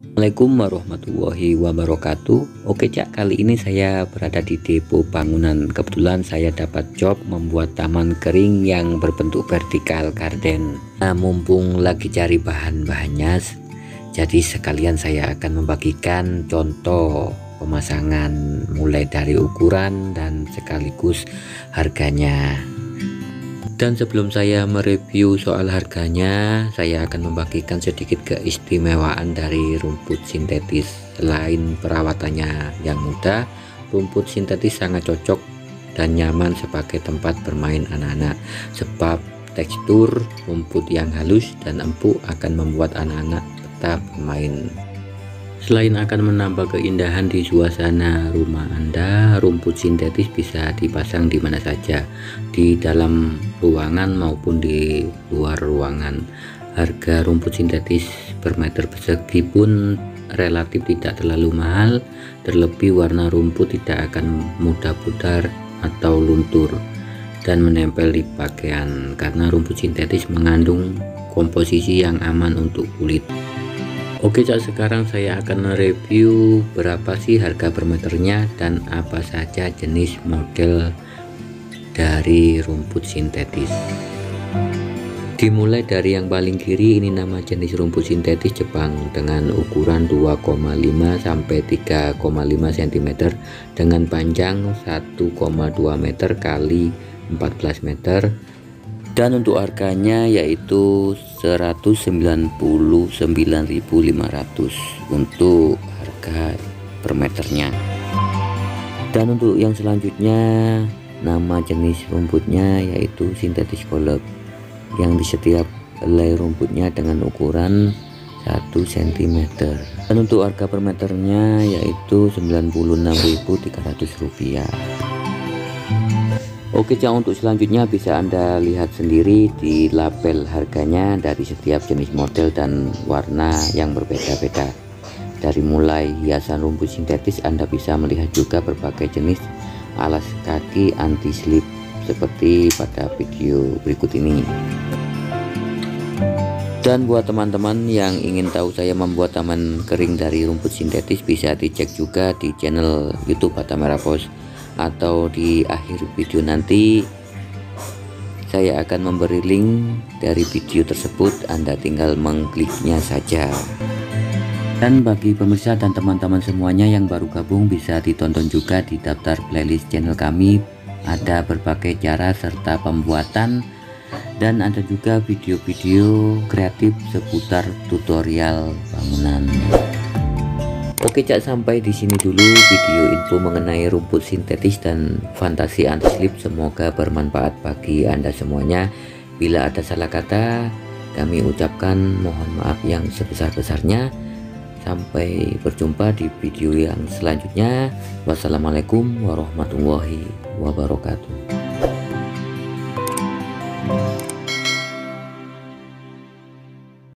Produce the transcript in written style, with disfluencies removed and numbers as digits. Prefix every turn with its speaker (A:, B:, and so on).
A: Assalamualaikum warahmatullahi wabarakatuh. Oke Cak, kali ini saya berada di depo bangunan. Kebetulan saya dapat job membuat taman kering yang berbentuk vertikal garden. Nah, mumpung lagi cari bahan-bahannya, jadi sekalian saya akan membagikan contoh pemasangan mulai dari ukuran dan sekaligus harganya. Dan sebelum saya mereview soal harganya, saya akan membagikan sedikit keistimewaan dari rumput sintetis. Selain perawatannya yang mudah, rumput sintetis sangat cocok dan nyaman sebagai tempat bermain anak-anak, sebab tekstur rumput yang halus dan empuk akan membuat anak-anak betah bermain. Selain akan menambah keindahan di suasana rumah Anda, rumput sintetis bisa dipasang di mana saja, di dalam ruangan maupun di luar ruangan. Harga rumput sintetis per meter persegi pun relatif tidak terlalu mahal, terlebih warna rumput tidak akan mudah pudar atau luntur dan menempel di pakaian, karena rumput sintetis mengandung komposisi yang aman untuk kulit. Oke Cak, sekarang saya akan review berapa sih harga per meternya dan apa saja jenis model dari rumput sintetis. Dimulai dari yang paling kiri, ini nama jenis rumput sintetis Jepang dengan ukuran 2,5 sampai 3,5 cm dengan panjang 1,2 meter kali 14 meter. Dan untuk harganya yaitu 199.500 untuk harga per meternya. Dan untuk yang selanjutnya, nama jenis rumputnya yaitu sintetis collab yang di setiap helai rumputnya dengan ukuran 1 cm. Dan untuk harga per meternya yaitu Rp96.300. Oke Cak, untuk selanjutnya bisa Anda lihat sendiri di label harganya dari setiap jenis model dan warna yang berbeda-beda. Dari mulai hiasan rumput sintetis, Anda bisa melihat juga berbagai jenis alas kaki anti slip seperti pada video berikut ini. Dan buat teman-teman yang ingin tahu saya membuat taman kering dari rumput sintetis, bisa dicek juga di channel YouTube Batam Merah Pos. Atau di akhir video nanti saya akan memberi link dari video tersebut, Anda tinggal mengkliknya saja. Dan bagi pemirsa dan teman-teman semuanya yang baru gabung, bisa ditonton juga di daftar playlist channel kami. Ada berbagai cara serta pembuatan, dan ada juga video-video kreatif seputar tutorial bangunan. Oke Cak, sampai di sini dulu video info mengenai rumput sintetis dan fantasi anti slip. Semoga bermanfaat bagi Anda semuanya. Bila ada salah kata, kami ucapkan mohon maaf yang sebesar-besarnya. Sampai berjumpa di video yang selanjutnya. Wassalamualaikum warahmatullahi wabarakatuh.